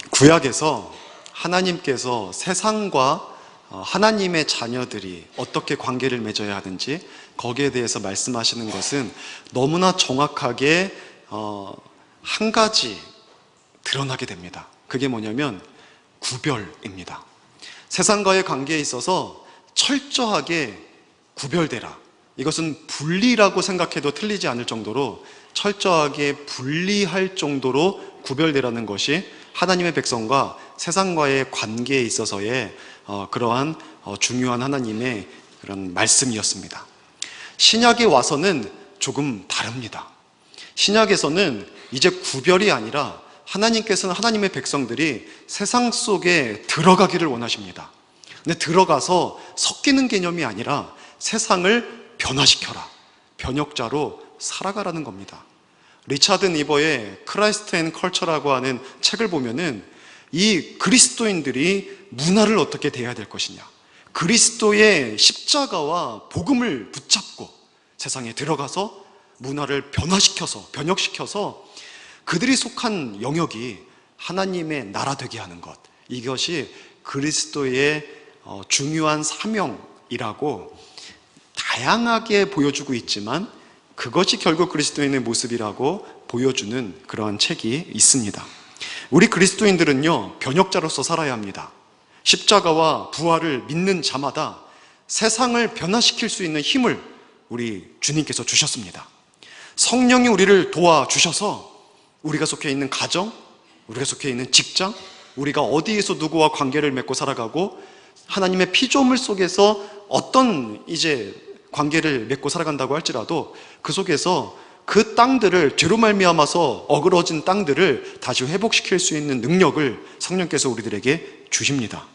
구약에서 하나님께서 세상과 하나님의 자녀들이 어떻게 관계를 맺어야 하는지 거기에 대해서 말씀하시는 것은 너무나 정확하게 한 가지 드러나게 됩니다. 그게 뭐냐면 구별입니다. 세상과의 관계에 있어서 철저하게 구별되라. 이것은 분리라고 생각해도 틀리지 않을 정도로 철저하게 분리할 정도로 구별되라는 것이 하나님의 백성과 세상과의 관계에 있어서의 그러한 중요한 하나님의 그런 말씀이었습니다. 신약에 와서는 조금 다릅니다. 신약에서는 이제 구별이 아니라 하나님께서는 하나님의 백성들이 세상 속에 들어가기를 원하십니다. 근데 들어가서 섞이는 개념이 아니라 세상을 변화시켜라. 변혁자로 살아가라는 겁니다. 리차드 니버의 크라이스트 앤 컬처라고 하는 책을 보면은 이 그리스도인들이 문화를 어떻게 대해야 될 것이냐, 그리스도의 십자가와 복음을 붙잡고 세상에 들어가서 문화를 변화시켜서 변혁시켜서 그들이 속한 영역이 하나님의 나라 되게 하는 것, 이것이 그리스도의 중요한 사명이라고 다양하게 보여주고 있지만 그것이 결국 그리스도인의 모습이라고 보여주는 그러한 책이 있습니다. 우리 그리스도인들은요, 변혁자로서 살아야 합니다. 십자가와 부활을 믿는 자마다 세상을 변화시킬 수 있는 힘을 우리 주님께서 주셨습니다. 성령이 우리를 도와주셔서 우리가 속해 있는 가정, 우리가 속해 있는 직장, 우리가 어디에서 누구와 관계를 맺고 살아가고 하나님의 피조물 속에서 어떤 이제 관계를 맺고 살아간다고 할지라도 그 속에서 그 땅들을, 죄로 말미암아서 어그러진 땅들을 다시 회복시킬 수 있는 능력을 성령께서 우리들에게 주십니다.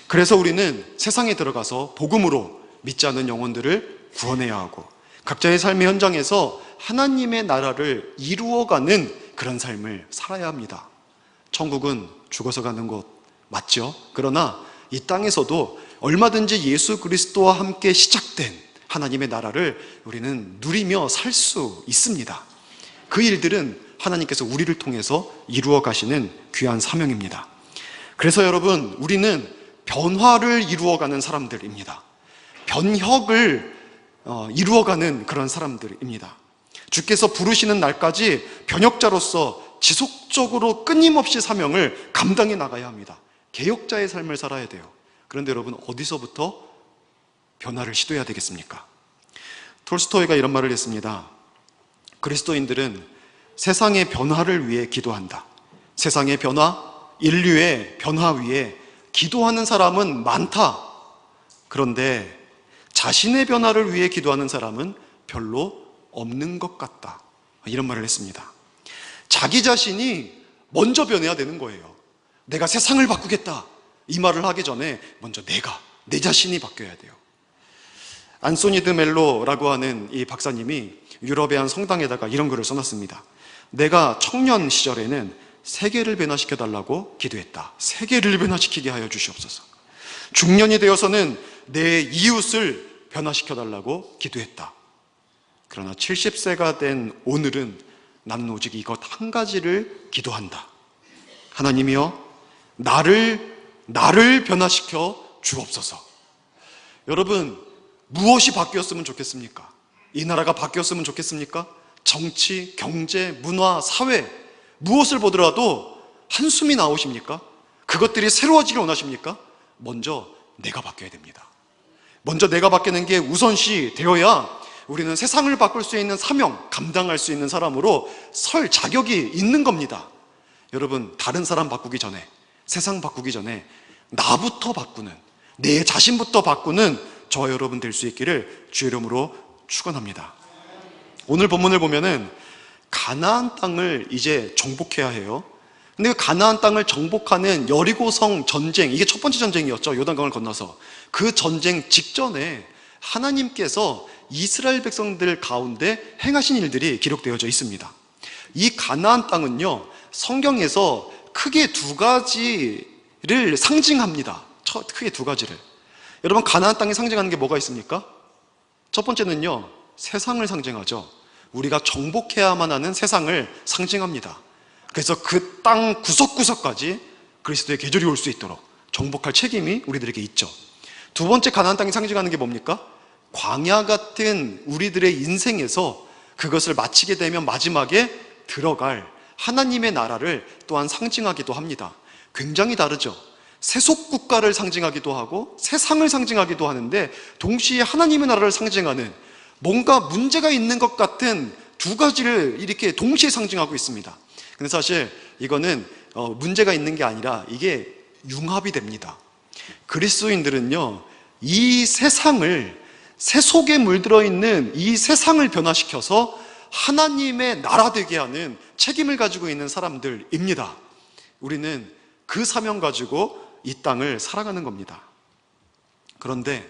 그래서 우리는 세상에 들어가서 복음으로 믿지 않는 영혼들을 구원해야 하고 각자의 삶의 현장에서 하나님의 나라를 이루어가는 그런 삶을 살아야 합니다. 천국은 죽어서 가는 곳 맞죠? 그러나 이 땅에서도 얼마든지 예수 그리스도와 함께 시작된 하나님의 나라를 우리는 누리며 살 수 있습니다. 그 일들은 하나님께서 우리를 통해서 이루어 가시는 귀한 사명입니다. 그래서 여러분, 우리는 변화를 이루어가는 사람들입니다. 변혁을 이루어가는 그런 사람들입니다. 주께서 부르시는 날까지 변혁자로서 지속적으로 끊임없이 사명을 감당해 나가야 합니다. 개혁자의 삶을 살아야 돼요. 그런데 여러분, 어디서부터 변화를 시도해야 되겠습니까? 톨스토이가 이런 말을 했습니다. 그리스도인들은 세상의 변화를 위해 기도한다. 세상의 변화, 인류의 변화 위해 기도하는 사람은 많다. 그런데 자신의 변화를 위해 기도하는 사람은 별로 없는 것 같다. 이런 말을 했습니다. 자기 자신이 먼저 변해야 되는 거예요. 내가 세상을 바꾸겠다, 이 말을 하기 전에 먼저 내 자신이 바뀌어야 돼요. 안소니 드 멜로라고 하는 이 박사님이 유럽의 한 성당에다가 이런 글을 써놨습니다. 내가 청년 시절에는 세계를 변화시켜달라고 기도했다. 세계를 변화시키게 하여 주시옵소서. 중년이 되어서는 내 이웃을 변화시켜달라고 기도했다. 그러나 70세가 된 오늘은 나는 오직 이것 한 가지를 기도한다. 하나님이여, 나를 변화시켜 주옵소서. 여러분, 무엇이 바뀌었으면 좋겠습니까? 이 나라가 바뀌었으면 좋겠습니까? 정치, 경제, 문화, 사회, 무엇을 보더라도 한숨이 나오십니까? 그것들이 새로워지길 원하십니까? 먼저 내가 바뀌어야 됩니다. 먼저 내가 바뀌는 게 우선시 되어야 우리는 세상을 바꿀 수 있는 사명, 감당할 수 있는 사람으로 설 자격이 있는 겁니다. 여러분, 다른 사람 바꾸기 전에, 세상 바꾸기 전에 나부터 바꾸는, 내 자신부터 바꾸는 저와 여러분 될 수 있기를 주의 이름으로 축원합니다. 오늘 본문을 보면은 가나안 땅을 이제 정복해야 해요. 근데 그 가나안 땅을 정복하는 여리고성 전쟁, 이게 첫 번째 전쟁이었죠. 요단강을 건너서. 그 전쟁 직전에 하나님께서 이스라엘 백성들 가운데 행하신 일들이 기록되어져 있습니다. 이 가나안 땅은요, 성경에서 크게 두 가지를 상징합니다. 크게 두 가지를. 여러분, 가나안 땅이 상징하는 게 뭐가 있습니까? 첫 번째는요, 세상을 상징하죠. 우리가 정복해야만 하는 세상을 상징합니다. 그래서 그 땅 구석구석까지 그리스도의 계절이 올 수 있도록 정복할 책임이 우리들에게 있죠. 두 번째 가나안 땅이 상징하는 게 뭡니까? 광야 같은 우리들의 인생에서 그것을 마치게 되면 마지막에 들어갈 하나님의 나라를 또한 상징하기도 합니다. 굉장히 다르죠. 세속국가를 상징하기도 하고 세상을 상징하기도 하는데 동시에 하나님의 나라를 상징하는 뭔가 문제가 있는 것 같은 두 가지를 이렇게 동시에 상징하고 있습니다. 근데 사실 이거는 문제가 있는 게 아니라 이게 융합이 됩니다. 그리스도인들은요, 이 세상을, 세속에 물들어 있는 이 세상을 변화시켜서 하나님의 나라 되게 하는 책임을 가지고 있는 사람들입니다. 우리는 그 사명 가지고 이 땅을 살아가는 겁니다. 그런데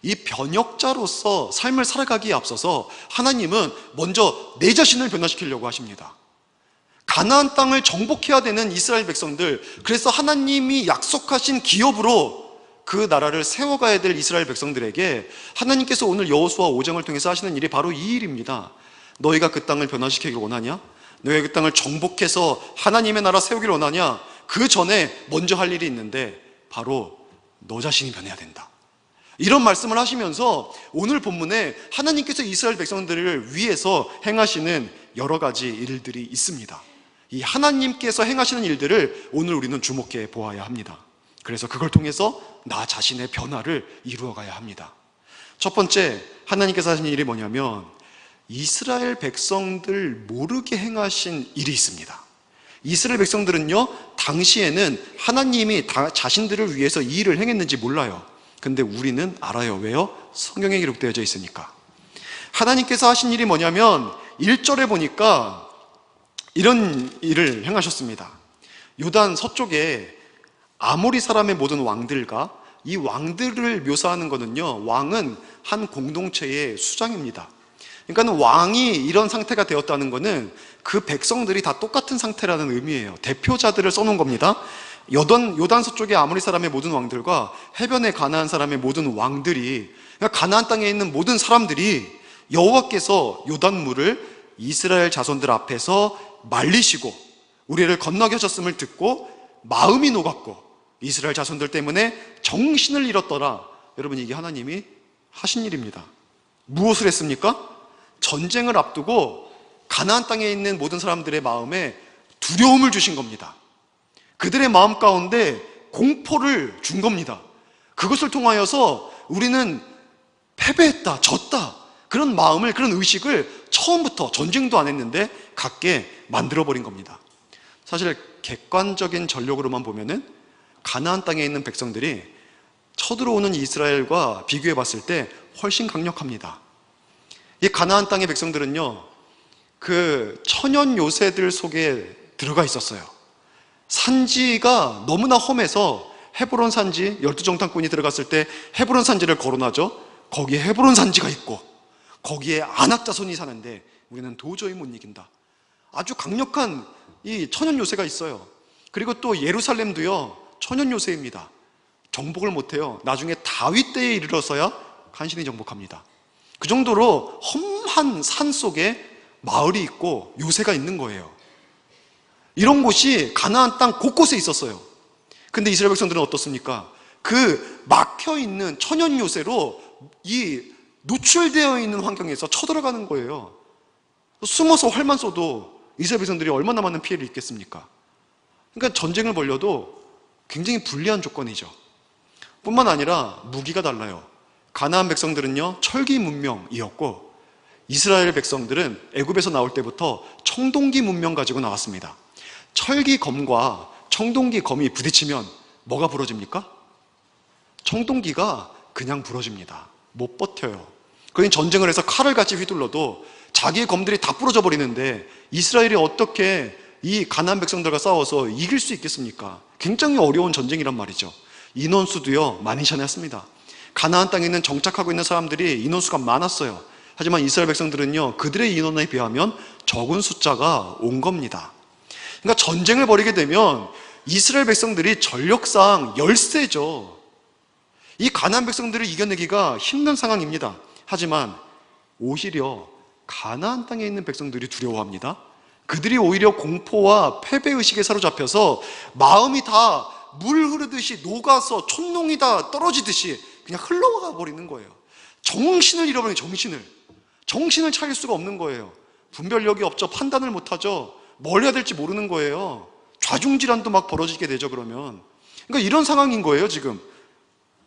이 변혁자로서 삶을 살아가기에 앞서서 하나님은 먼저 내 자신을 변화시키려고 하십니다. 가나안 땅을 정복해야 되는 이스라엘 백성들, 그래서 하나님이 약속하신 기업으로 그 나라를 세워가야 될 이스라엘 백성들에게 하나님께서 오늘 여호수아 5장을 통해서 하시는 일이 바로 이 일입니다. 너희가 그 땅을 변화시키길 원하냐? 너희가 그 땅을 정복해서 하나님의 나라 세우길 원하냐? 그 전에 먼저 할 일이 있는데 바로 너 자신이 변해야 된다. 이런 말씀을 하시면서 오늘 본문에 하나님께서 이스라엘 백성들을 위해서 행하시는 여러 가지 일들이 있습니다. 이 하나님께서 행하시는 일들을 오늘 우리는 주목해 보아야 합니다. 그래서 그걸 통해서 나 자신의 변화를 이루어가야 합니다. 첫 번째, 하나님께서 하신 일이 뭐냐면 이스라엘 백성들 모르게 행하신 일이 있습니다. 이스라엘 백성들은요, 당시에는 하나님이 자신들을 위해서 이 일을 행했는지 몰라요. 근데 우리는 알아요. 왜요? 성경에 기록되어져 있으니까. 하나님께서 하신 일이 뭐냐면 1절에 보니까 이런 일을 행하셨습니다. 요단 서쪽에 아모리 사람의 모든 왕들과 이 왕들을 묘사하는 거는요, 왕은 한 공동체의 수장입니다. 그러니까 왕이 이런 상태가 되었다는 것은 그 백성들이 다 똑같은 상태라는 의미예요. 대표자들을 써놓은 겁니다. 요단 서쪽의 아모리 사람의 모든 왕들과 해변의 가나안 사람의 모든 왕들이, 그러니까 가나안 땅에 있는 모든 사람들이 여호와께서 요단물을 이스라엘 자손들 앞에서 말리시고 우리를 건너게 하셨음을 듣고 마음이 녹았고 이스라엘 자손들 때문에 정신을 잃었더라. 여러분, 이게 하나님이 하신 일입니다. 무엇을 했습니까? 전쟁을 앞두고 가나안 땅에 있는 모든 사람들의 마음에 두려움을 주신 겁니다. 그들의 마음 가운데 공포를 준 겁니다. 그것을 통하여서 우리는 패배했다, 졌다, 그런 마음을, 그런 의식을 처음부터 전쟁도 안 했는데 갖게 만들어버린 겁니다. 사실 객관적인 전력으로만 보면은 가나안 땅에 있는 백성들이 쳐들어오는 이스라엘과 비교해 봤을 때 훨씬 강력합니다. 이 가나안 땅의 백성들은요, 그 천연 요새들 속에 들어가 있었어요. 산지가 너무나 험해서 헤브론 산지, 12정탐꾼이 들어갔을 때 헤브론 산지를 거론하죠. 거기에 헤브론 산지가 있고 거기에 아낙 자손이 사는데 우리는 도저히 못 이긴다. 아주 강력한 이 천연 요새가 있어요. 그리고 또 예루살렘도요, 천연 요새입니다. 정복을 못해요. 나중에 다윗 때에 이르러서야 간신히 정복합니다. 그 정도로 험한 산 속에 마을이 있고 요새가 있는 거예요. 이런 곳이 가나안 땅 곳곳에 있었어요. 근데 이스라엘 백성들은 어떻습니까? 그 막혀있는 천연 요새로 이 노출되어 있는 환경에서 쳐들어가는 거예요. 숨어서 활만 쏘도 이스라엘 백성들이 얼마나 많은 피해를 입겠습니까? 그러니까 전쟁을 벌려도 굉장히 불리한 조건이죠. 뿐만 아니라 무기가 달라요. 가나안 백성들은요, 철기 문명이었고 이스라엘 백성들은 애굽에서 나올 때부터 청동기 문명 가지고 나왔습니다. 철기 검과 청동기 검이 부딪히면 뭐가 부러집니까? 청동기가 그냥 부러집니다. 못 버텨요. 그러니 전쟁을 해서 칼을 같이 휘둘러도 자기의 검들이 다 부러져 버리는데 이스라엘이 어떻게 이 가나안 백성들과 싸워서 이길 수 있겠습니까? 굉장히 어려운 전쟁이란 말이죠. 인원수도요, 많이 차냈습니다. 가나안 땅에 있는 정착하고 있는 사람들이 인원수가 많았어요. 하지만 이스라엘 백성들은요, 그들의 인원에 비하면 적은 숫자가 온 겁니다. 그러니까 전쟁을 벌이게 되면 이스라엘 백성들이 전력상 열세죠. 이 가나안 백성들을 이겨내기가 힘든 상황입니다. 하지만 오히려 가나안 땅에 있는 백성들이 두려워합니다. 그들이 오히려 공포와 패배의식에 사로잡혀서 마음이 다 물 흐르듯이 녹아서 촛농이 다 떨어지듯이 그냥 흘러가 버리는 거예요. 정신을 잃어버리는 정신을 차릴 수가 없는 거예요. 분별력이 없죠. 판단을 못하죠. 뭘 해야 될지 모르는 거예요. 좌중질환도 막 벌어지게 되죠. 그러면 그러니까 이런 상황인 거예요. 지금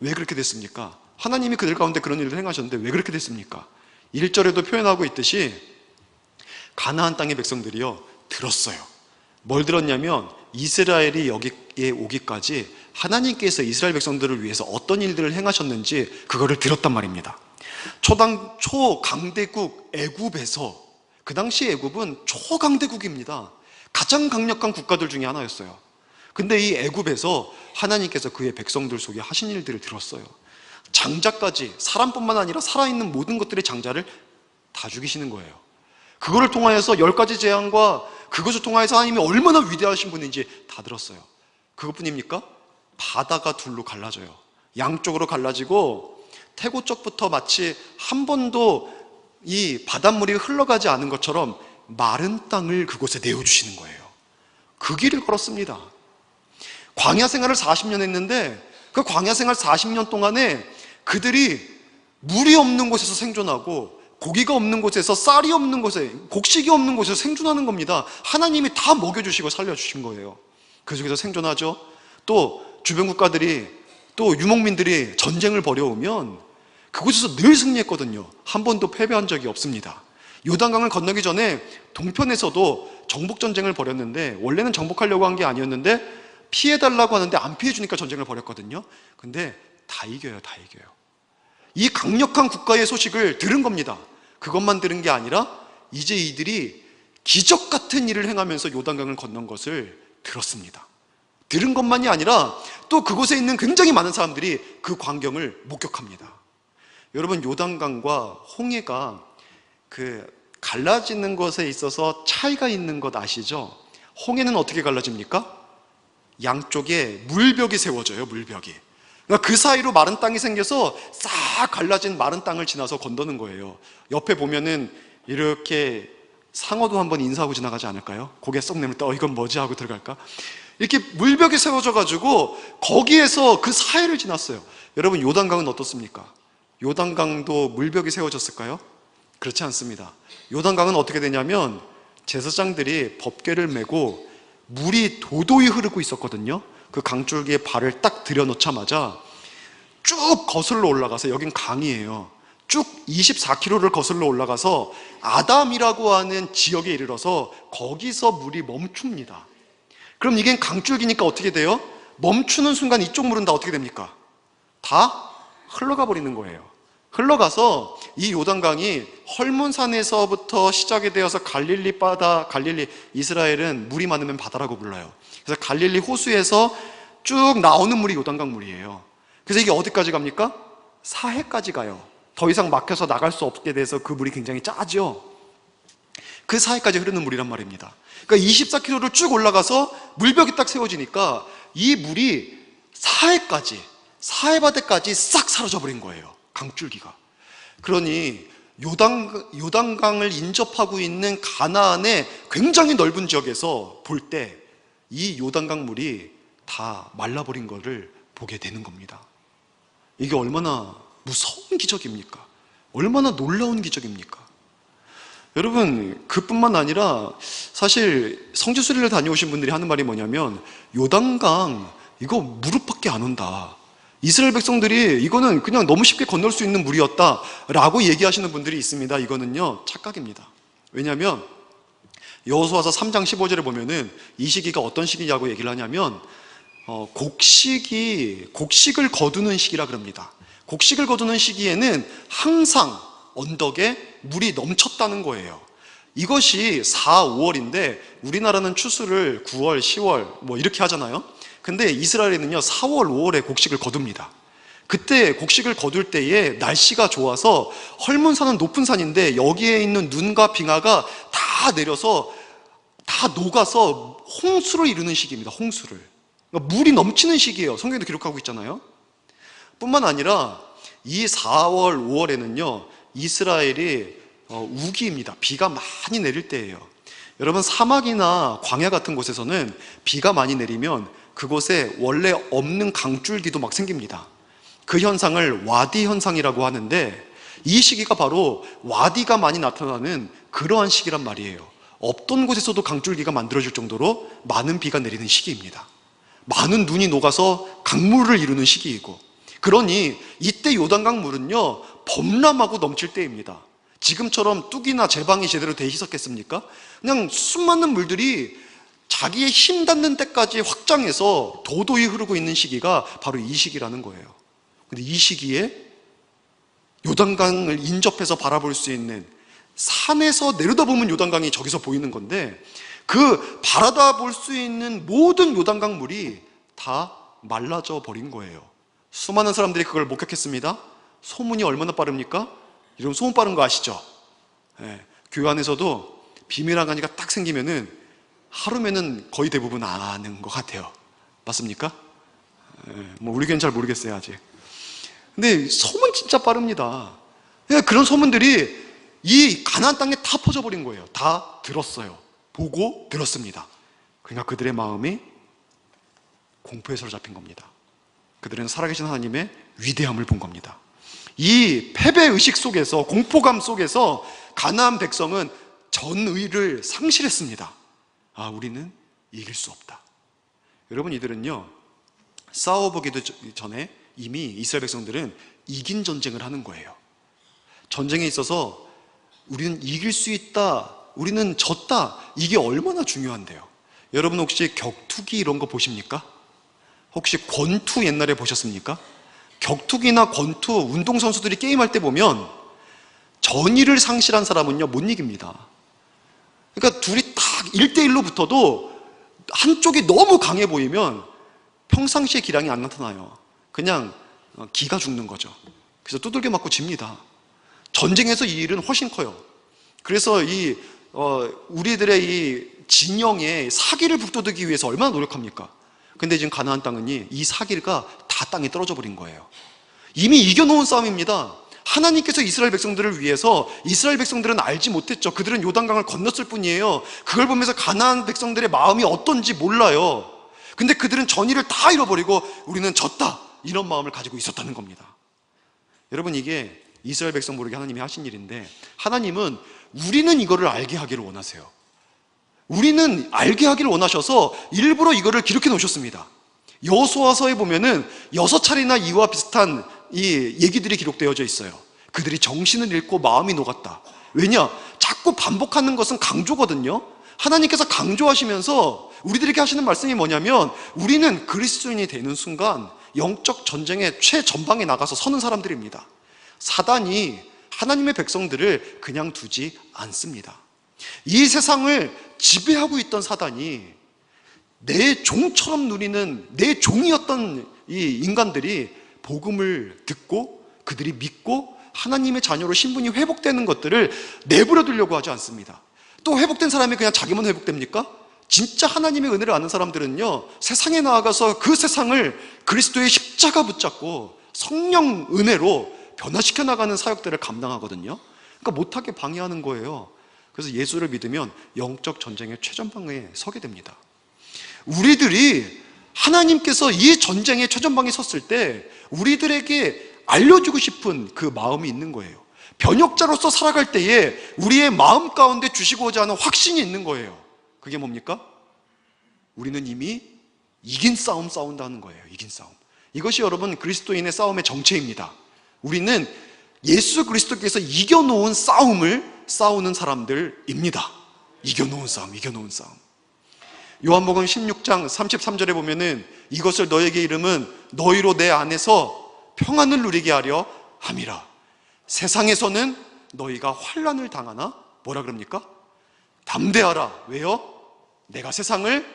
왜 그렇게 됐습니까? 하나님이 그들 가운데 그런 일을 행하셨는데 왜 그렇게 됐습니까? 1절에도 표현하고 있듯이 가나안 땅의 백성들이요 들었어요. 뭘 들었냐면 이스라엘이 여기에 오기까지 하나님께서 이스라엘 백성들을 위해서 어떤 일들을 행하셨는지 그거를 들었단 말입니다. 초강대국 애굽에서, 그 당시 애굽은 초강대국입니다. 가장 강력한 국가들 중에 하나였어요. 근데 이 애굽에서 하나님께서 그의 백성들 속에 하신 일들을 들었어요. 장자까지, 사람뿐만 아니라 살아있는 모든 것들의 장자를 다 죽이시는 거예요. 그거를 통하여서 10가지 재앙과 그것을 통하여서 하나님이 얼마나 위대하신 분인지 다 들었어요. 그것뿐입니까? 바다가 둘로 갈라져요. 양쪽으로 갈라지고 태고쪽부터 마치 한 번도 이 바닷물이 흘러가지 않은 것처럼 마른 땅을 그곳에 내어주시는 거예요. 그 길을 걸었습니다. 광야 생활을 40년 했는데 그 광야 생활 40년 동안에 그들이 물이 없는 곳에서 생존하고 고기가 없는 곳에서, 쌀이 없는 곳에, 곡식이 없는 곳에서 생존하는 겁니다. 하나님이 다 먹여주시고 살려주신 거예요. 그 속에서 생존하죠. 또 주변 국가들이, 또 유목민들이 전쟁을 벌여오면 그곳에서 늘 승리했거든요. 한 번도 패배한 적이 없습니다. 요단강을 건너기 전에 동편에서도 정복전쟁을 벌였는데, 원래는 정복하려고 한 게 아니었는데 피해달라고 하는데 안 피해주니까 전쟁을 벌였거든요. 근데 다 이겨요. 이 강력한 국가의 소식을 들은 겁니다. 그것만 들은 게 아니라 이제 이들이 기적 같은 일을 행하면서 요단강을 건넌 것을 들었습니다. 들은 것만이 아니라 또 그곳에 있는 굉장히 많은 사람들이 그 광경을 목격합니다. 여러분, 요단강과 홍해가 그 갈라지는 것에 있어서 차이가 있는 것 아시죠? 홍해는 어떻게 갈라집니까? 양쪽에 물벽이 세워져요. 물벽이. 그러니까 그 사이로 마른 땅이 생겨서 싹 갈라진 마른 땅을 지나서 건너는 거예요. 옆에 보면은 이렇게 상어도 한번 인사하고 지나가지 않을까요? 고개 쏙 내밀 때 이건 뭐지 하고 들어갈까? 이렇게 물벽이 세워져 가지고 거기에서 그 사이를 지났어요. 여러분, 요단강은 어떻습니까? 요단강도 물벽이 세워졌을까요? 그렇지 않습니다. 요단강은 어떻게 되냐면 제사장들이 법궤를 메고 물이 도도히 흐르고 있었거든요. 그 강줄기에 발을 딱 들여놓자마자 쭉 거슬러 올라가서, 여긴 강이에요. 쭉 24km를 거슬러 올라가서 아담이라고 하는 지역에 이르러서 거기서 물이 멈춥니다. 그럼 이게 강줄기니까 어떻게 돼요? 멈추는 순간 이쪽 물은 다 어떻게 됩니까? 다 흘러가 버리는 거예요. 흘러가서 이 요단강이 헐몬산에서부터 시작이 되어서 갈릴리 바다, 이스라엘은 물이 많으면 바다라고 불러요. 그래서 갈릴리 호수에서 쭉 나오는 물이 요단강 물이에요. 그래서 이게 어디까지 갑니까? 사해까지 가요. 더 이상 막혀서 나갈 수 없게 돼서 그 물이 굉장히 짜죠. 그 사해까지 흐르는 물이란 말입니다. 그러니까 24km를 쭉 올라가서 물벽이 딱 세워지니까 이 물이 사해바다까지 싹 사라져 버린 거예요. 강줄기가. 그러니 요단강을 인접하고 있는 가나안의 굉장히 넓은 지역에서 볼 때 이 요단강 물이 다 말라버린 것을 보게 되는 겁니다. 이게 얼마나 무서운 기적입니까? 얼마나 놀라운 기적입니까? 여러분, 그뿐만 아니라 사실 성지순례를 다녀오신 분들이 하는 말이 뭐냐면 요단강 이거 무릎밖에 안 온다. 이스라엘 백성들이 이거는 그냥 너무 쉽게 건널 수 있는 물이었다라고 얘기하시는 분들이 있습니다. 이거는요, 착각입니다. 왜냐하면 여호수아서 3장 15절에 보면은 이 시기가 어떤 시기냐고 얘기를 하냐면 곡식을 거두는 시기라 그럽니다. 곡식을 거두는 시기에는 항상 언덕에 물이 넘쳤다는 거예요. 이것이 4, 5월인데 우리나라는 추수를 9월, 10월 뭐 이렇게 하잖아요. 근데 이스라엘에는요 4월, 5월에 곡식을 거둡니다. 그때 곡식을 거둘 때에 날씨가 좋아서 헐몬산은 높은 산인데 여기에 있는 눈과 빙하가 다 내려서 다 녹아서 홍수를 이루는 시기입니다. 홍수를. 그러니까 물이 넘치는 시기예요. 성경에도 기록하고 있잖아요. 뿐만 아니라 이 4월, 5월에는요 이스라엘이 우기입니다. 비가 많이 내릴 때예요. 여러분, 사막이나 광야 같은 곳에서는 비가 많이 내리면 그곳에 원래 없는 강줄기도 막 생깁니다. 그 현상을 와디 현상이라고 하는데, 이 시기가 바로 와디가 많이 나타나는 그러한 시기란 말이에요. 없던 곳에서도 강줄기가 만들어질 정도로 많은 비가 내리는 시기입니다. 많은 눈이 녹아서 강물을 이루는 시기이고, 그러니 이때 요단강 물은요 범람하고 넘칠 때입니다. 지금처럼 뚝이나 제방이 제대로 돼 있었겠습니까? 그냥 수많은 물들이 자기의 힘 닿는 때까지 확장해서 도도히 흐르고 있는 시기가 바로 이 시기라는 거예요. 근데 이 시기에 요단강을 인접해서 바라볼 수 있는, 산에서 내려다보면 요단강이 저기서 보이는 건데, 그 바라다 볼 수 있는 모든 요단강 물이 다 말라져 버린 거예요. 수많은 사람들이 그걸 목격했습니다. 소문이 얼마나 빠릅니까? 이런 소문 빠른 거 아시죠? 교회 안에서도 비밀 강의가 딱 생기면은 하루면은 거의 대부분 아는 것 같아요. 맞습니까? 뭐 우리 교회는 잘 모르겠어요, 아직. 근데 소문 진짜 빠릅니다. 그런 소문들이 이 가나안 땅에 다 퍼져버린 거예요. 다 들었어요. 보고 들었습니다. 그러니까 그들의 마음이 공포에 사로잡힌 겁니다. 그들은 살아계신 하나님의 위대함을 본 겁니다. 이 패배의식 속에서, 공포감 속에서 가나안 백성은 전의를 상실했습니다. 아, 우리는 이길 수 없다. 여러분, 이들은요 싸워보기도 전에 이미 이스라엘 백성들은 이긴 전쟁을 하는 거예요. 전쟁에 있어서 우리는 이길 수 있다, 우리는 졌다, 이게 얼마나 중요한데요. 여러분, 혹시 격투기 이런 거 보십니까? 혹시 권투 옛날에 보셨습니까? 격투기나 권투, 운동선수들이 게임할 때 보면 전의를 상실한 사람은요 못 이깁니다. 그러니까 둘이 딱 1대1로 붙어도 한쪽이 너무 강해 보이면 평상시에 기량이 안 나타나요. 그냥 기가 죽는 거죠. 그래서 두들겨 맞고 집니다. 전쟁에서 이 일은 훨씬 커요. 그래서 우리들의 이 진영에 사기를 북돋우기 위해서 얼마나 노력합니까? 근데 지금 가나안 땅은 이 사기가 다 땅에 떨어져 버린 거예요. 이미 이겨놓은 싸움입니다. 하나님께서 이스라엘 백성들을 위해서, 이스라엘 백성들은 알지 못했죠. 그들은 요단강을 건넜을 뿐이에요. 그걸 보면서 가나안 백성들의 마음이 어떤지 몰라요. 근데 그들은 전의를 다 잃어버리고 우리는 졌다, 이런 마음을 가지고 있었다는 겁니다. 여러분, 이게 이스라엘 백성 모르게 하나님이 하신 일인데, 하나님은 우리는 이거를 알게 하기를 원하세요. 우리는 알게 하기를 원하셔서 일부러 이거를 기록해 놓으셨습니다. 여호수아서에 보면은 6차례나 이와 비슷한 이 얘기들이 기록되어져 있어요. 그들이 정신을 잃고 마음이 녹았다. 왜냐? 자꾸 반복하는 것은 강조거든요. 하나님께서 강조하시면서 우리들에게 하시는 말씀이 뭐냐면, 우리는 그리스도인이 되는 순간 영적 전쟁의 최전방에 나가서 서는 사람들입니다. 사단이 하나님의 백성들을 그냥 두지 않습니다. 이 세상을 지배하고 있던 사단이 내 종처럼 누리는, 내 종이었던 이 인간들이 복음을 듣고 그들이 믿고 하나님의 자녀로 신분이 회복되는 것들을 내버려 두려고 하지 않습니다. 또 회복된 사람이 그냥 자기만 회복됩니까? 진짜 하나님의 은혜를 아는 사람들은요 세상에 나아가서 그 세상을 그리스도의 십자가 붙잡고 성령 은혜로 변화시켜 나가는 사역들을 감당하거든요. 그러니까 못하게 방해하는 거예요. 그래서 예수를 믿으면 영적 전쟁의 최전방에 서게 됩니다. 우리들이 하나님께서 이 전쟁의 최전방에 섰을 때 우리들에게 알려주고 싶은 그 마음이 있는 거예요. 변혁자로서 살아갈 때에 우리의 마음 가운데 주시고자 하는 확신이 있는 거예요. 그게 뭡니까? 우리는 이미 이긴 싸움 싸운다는 거예요. 이긴 싸움. 이것이 여러분 그리스도인의 싸움의 정체입니다. 우리는 예수 그리스도께서 이겨놓은 싸움을 싸우는 사람들입니다. 이겨놓은 싸움, 이겨놓은 싸움. 요한복음 16장 33절에 보면은 이것을 너에게 이름은 너희로 내 안에서 평안을 누리게 하려 함이라. 세상에서는 너희가 환난을 당하나 뭐라 그럽니까? 담대하라. 왜요? 내가 세상을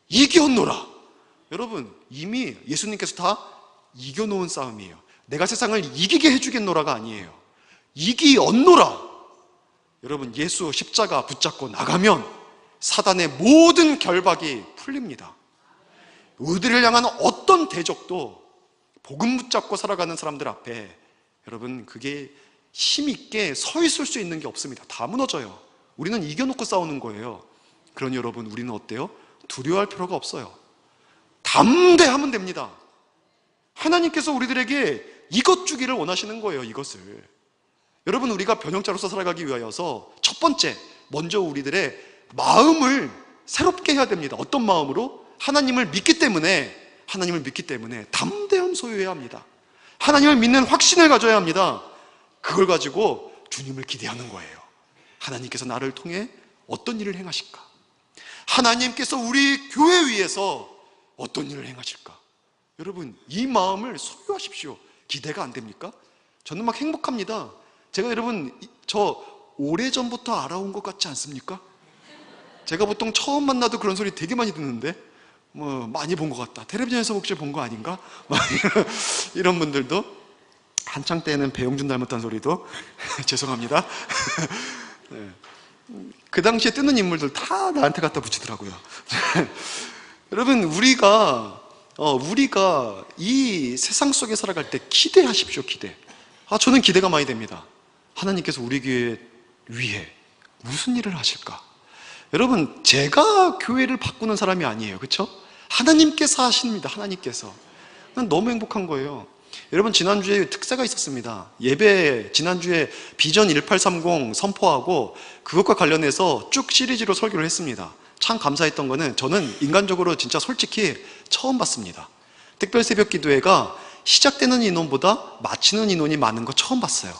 이겨노라. 여러분 이미 예수님께서 다 이겨놓은 싸움이에요. 내가 세상을 이기게 해주겠노라가 아니에요. 이기언노라. 여러분 예수 십자가 붙잡고 나가면 사단의 모든 결박이 풀립니다. 우리를 향한 어떤 대적도 복음 붙잡고 살아가는 사람들 앞에 여러분 그게 힘있게 서 있을 수 있는 게 없습니다. 다 무너져요. 우리는 이겨놓고 싸우는 거예요. 그러니 여러분, 우리는 어때요? 두려워할 필요가 없어요. 담대하면 됩니다. 하나님께서 우리들에게 이것 주기를 원하시는 거예요. 이것을. 여러분, 우리가 변형자로서 살아가기 위하여서 첫 번째, 먼저 우리들의 마음을 새롭게 해야 됩니다. 어떤 마음으로? 하나님을 믿기 때문에 담대함 소유해야 합니다. 하나님을 믿는 확신을 가져야 합니다. 그걸 가지고 주님을 기대하는 거예요. 하나님께서 나를 통해 어떤 일을 행하실까? 하나님께서 우리 교회 위에서 어떤 일을 행하실까? 여러분, 이 마음을 소유하십시오. 기대가 안 됩니까? 저는 막 행복합니다. 제가 여러분, 저 오래전부터 알아온 것 같지 않습니까? 제가 보통 처음 만나도 그런 소리 되게 많이 듣는데, 많이 본 것 같다. 텔레비전에서 혹시 본 거 아닌가? 이런 분들도, 한창 때는 배용준 닮았다는 소리도 죄송합니다. 네. 그 당시에 뜨는 인물들 다 나한테 갖다 붙이더라고요. 여러분, 우리가 이 세상 속에 살아갈 때 기대하십시오. 기대. 저는 기대가 많이 됩니다. 하나님께서 우리 교회 위해 무슨 일을 하실까? 여러분, 제가 교회를 바꾸는 사람이 아니에요. 그렇죠? 하나님께서 하십니다. 하나님께서. 난 너무 행복한 거예요. 여러분, 지난주에 특사가 있었습니다. 예배, 지난주에 비전 1830 선포하고 그것과 관련해서 쭉 시리즈로 설교를 했습니다. 참 감사했던 거는, 저는 인간적으로 진짜 솔직히 처음 봤습니다. 특별 새벽 기도회가 시작되는 인원보다 마치는 인원이 많은 거 처음 봤어요.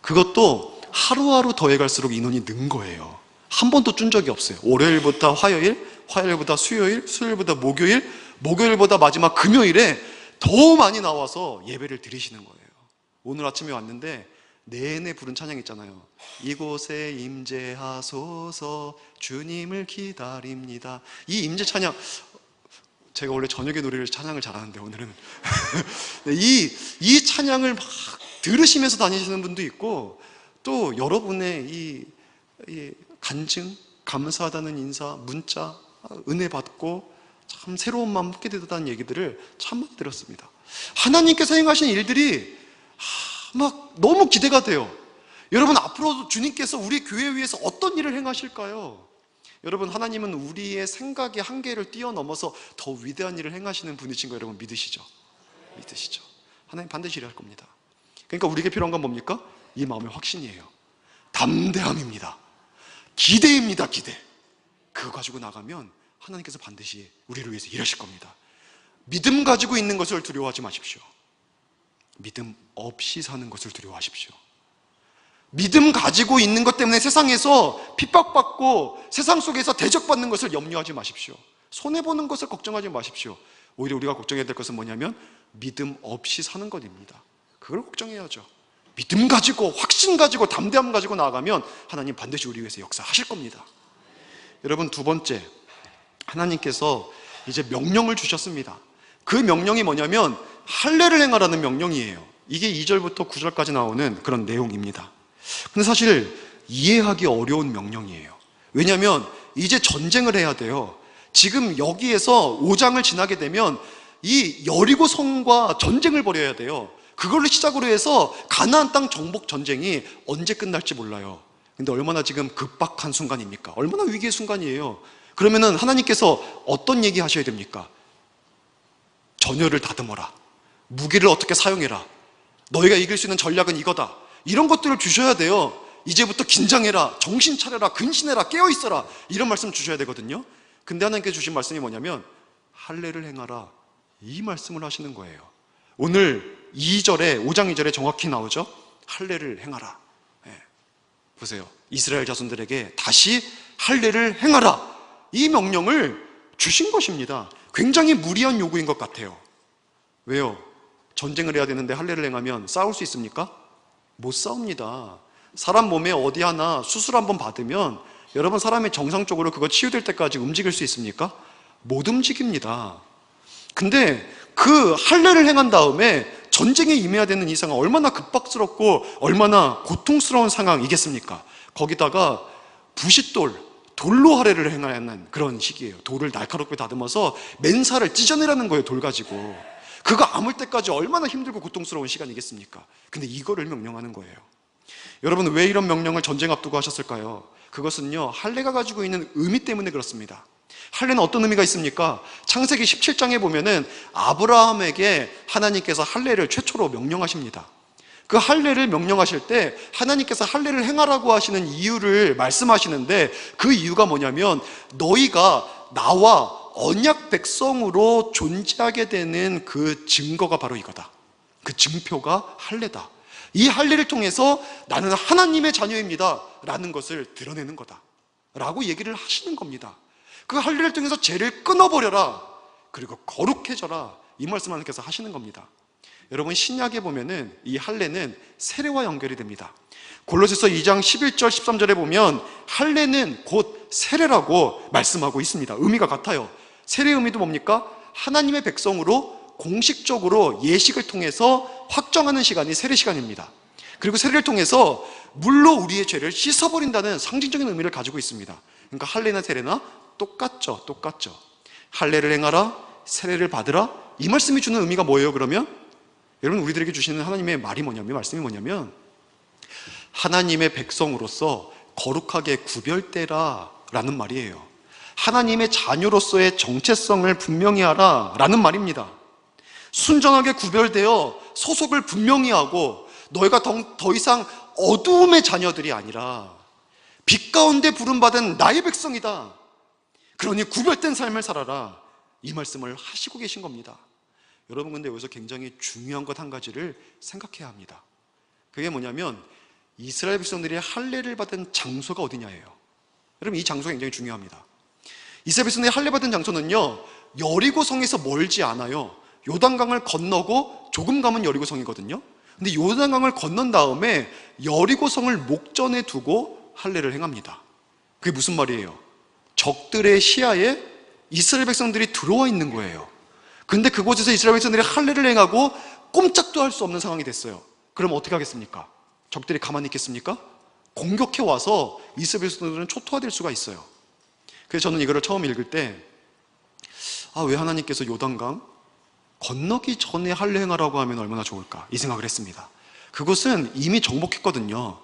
그것도 하루하루 더해갈수록 인원이 는 거예요. 한 번도 준 적이 없어요. 월요일부터 화요일, 화요일보다 수요일, 수요일보다 목요일, 목요일보다 마지막 금요일에 더 많이 나와서 예배를 드리시는 거예요. 오늘 아침에 왔는데 내내 부른 찬양 있잖아요. 이곳에 임재하소서, 주님을 기다립니다. 이 임재 찬양, 제가 원래 저녁에 노래를 찬양을 잘하는데 오늘은 이 찬양을 막 들으시면서 다니시는 분도 있고, 또 여러분의 이 간증, 감사하다는 인사, 문자, 은혜 받고 참 새로운 마음 먹게 되다는 얘기들을 참 많이 들었습니다. 하나님께서 행하신 일들이 막 너무 기대가 돼요. 여러분, 앞으로 주님께서 우리 교회 위에서 어떤 일을 행하실까요? 여러분, 하나님은 우리의 생각의 한계를 뛰어넘어서 더 위대한 일을 행하시는 분이신 거 여러분 믿으시죠? 믿으시죠? 하나님 반드시 일할 겁니다. 그러니까 우리에게 필요한 건 뭡니까? 이 마음의 확신이에요. 담대함입니다. 기대입니다. 기대. 그거 가지고 나가면 하나님께서 반드시 우리를 위해서 일하실 겁니다. 믿음 가지고 있는 것을 두려워하지 마십시오. 믿음 없이 사는 것을 두려워하십시오. 믿음 가지고 있는 것 때문에 세상에서 핍박받고 세상 속에서 대적받는 것을 염려하지 마십시오. 손해보는 것을 걱정하지 마십시오. 오히려 우리가 걱정해야 될 것은 뭐냐면 믿음 없이 사는 것입니다. 그걸 걱정해야죠. 믿음 가지고, 확신 가지고, 담대함 가지고 나아가면 하나님 반드시 우리 위해서 역사하실 겁니다. 여러분, 두 번째, 하나님께서 이제 명령을 주셨습니다. 그 명령이 뭐냐면 할례를 행하라는 명령이에요. 이게 2절부터 9절까지 나오는 그런 내용입니다. 근데 사실 이해하기 어려운 명령이에요. 왜냐하면 이제 전쟁을 해야 돼요. 지금 여기에서 5장을 지나게 되면 이 여리고 성과 전쟁을 벌여야 돼요. 그걸로 시작으로 해서 가나안 땅 정복 전쟁이 언제 끝날지 몰라요. 근데 얼마나 지금 급박한 순간입니까? 얼마나 위기의 순간이에요. 그러면은 하나님께서 어떤 얘기 하셔야 됩니까? 전열을 다듬어라. 무기를 어떻게 사용해라. 너희가 이길 수 있는 전략은 이거다. 이런 것들을 주셔야 돼요. 이제부터 긴장해라. 정신 차려라. 근신해라. 깨어있어라. 이런 말씀 주셔야 되거든요. 근데 하나님께서 주신 말씀이 뭐냐면 할례를 행하라. 이 말씀을 하시는 거예요. 오늘 2절에 5장 2절에 정확히 나오죠. 할례를 행하라. 보세요. 이스라엘 자손들에게 다시 할례를 행하라. 이 명령을 주신 것입니다. 굉장히 무리한 요구인 것 같아요. 왜요? 전쟁을 해야 되는데 할례를 행하면 싸울 수 있습니까? 못 싸웁니다. 사람 몸에 어디 하나 수술 한번 받으면 여러분, 사람이 정상적으로 그거 치유될 때까지 움직일 수 있습니까? 못 움직입니다. 근데 그 할례를 행한 다음에 전쟁에 임해야 되는 이 상황, 얼마나 급박스럽고 얼마나 고통스러운 상황이겠습니까? 거기다가 부싯돌, 돌로 할례를 행하는 그런 시기예요. 돌을 날카롭게 다듬어서 맨살을 찢어내라는 거예요. 돌 가지고. 그거 아물 때까지 얼마나 힘들고 고통스러운 시간이겠습니까? 근데 이거를 명령하는 거예요. 여러분, 왜 이런 명령을 전쟁 앞두고 하셨을까요? 그것은요, 할례가 가지고 있는 의미 때문에 그렇습니다. 할례는 어떤 의미가 있습니까? 창세기 17장에 보면은 아브라함에게 하나님께서 할례를 최초로 명령하십니다. 그 할례를 명령하실 때 하나님께서 할례를 행하라고 하시는 이유를 말씀하시는데, 그 이유가 뭐냐면 너희가 나와 언약 백성으로 존재하게 되는 그 증거가 바로 이거다. 그 증표가 할례다. 이 할례를 통해서 나는 하나님의 자녀입니다 라는 것을 드러내는 거다 라고 얘기를 하시는 겁니다. 그 할례를 통해서 죄를 끊어버려라, 그리고 거룩해져라, 이 말씀 하나님께서 하시는 겁니다. 여러분, 신약에 보면은 이 할례는 세례와 연결이 됩니다. 골로새서 2장 11절 13절에 보면 할례는 곧 세례라고 말씀하고 있습니다. 의미가 같아요. 세례의 의미도 뭡니까? 하나님의 백성으로 공식적으로 예식을 통해서 확정하는 시간이 세례 시간입니다. 그리고 세례를 통해서 물로 우리의 죄를 씻어버린다는 상징적인 의미를 가지고 있습니다. 그러니까 할례나 세례나 똑같죠. 할례를 행하라, 세례를 받으라, 이 말씀이 주는 의미가 뭐예요? 그러면 여러분, 우리들에게 주시는 하나님의 말씀이 뭐냐면 하나님의 백성으로서 거룩하게 구별되라 라는 말이에요. 하나님의 자녀로서의 정체성을 분명히 하라 라는 말입니다. 순전하게 구별되어 소속을 분명히 하고 너희가 더 이상 어두움의 자녀들이 아니라 빛 가운데 부름받은 나의 백성이다. 그러니 구별된 삶을 살아라, 이 말씀을 하시고 계신 겁니다. 여러분, 근데 여기서 굉장히 중요한 것 한 가지를 생각해야 합니다. 그게 뭐냐면 이스라엘 백성들이 할례를 받은 장소가 어디냐예요. 여러분, 이 장소가 굉장히 중요합니다. 이스라엘 백성들이 할례 받은 장소는요, 여리고성에서 멀지 않아요. 요단강을 건너고 조금 가면 여리고성이거든요. 근데 요단강을 건넌 다음에 여리고성을 목전에 두고 할례를 행합니다. 그게 무슨 말이에요? 적들의 시야에 이스라엘 백성들이 들어와 있는 거예요. 근데 그곳에서 이스라엘 백성들이 할례를 행하고 꼼짝도 할 수 없는 상황이 됐어요. 그럼 어떻게 하겠습니까? 적들이 가만히 있겠습니까? 공격해 와서 이스라엘 백성들은 초토화될 수가 있어요. 그래서 저는 이거를 처음 읽을 때 왜 하나님께서 요단강 건너기 전에 할례 행하라고 하면 얼마나 좋을까, 이 생각을 했습니다. 그곳은 이미 정복했거든요.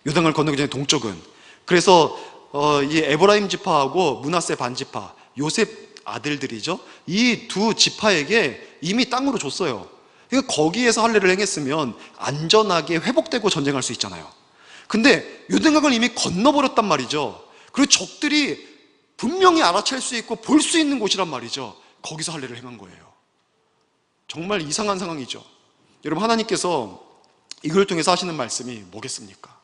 요단강을 건너기 전에 동쪽은. 그래서 이 에브라임 지파하고 므낫세 반지파, 요셉 아들들이죠. 이 두 지파에게 이미 땅으로 줬어요. 그러니까 거기에서 할례를 행했으면 안전하게 회복되고 전쟁할 수 있잖아요. 근데 요단강을 이미 건너버렸단 말이죠. 그리고 적들이 분명히 알아챌 수 있고 볼 수 있는 곳이란 말이죠. 거기서 할례를 행한 거예요. 정말 이상한 상황이죠. 여러분, 하나님께서 이걸 통해서 하시는 말씀이 뭐겠습니까?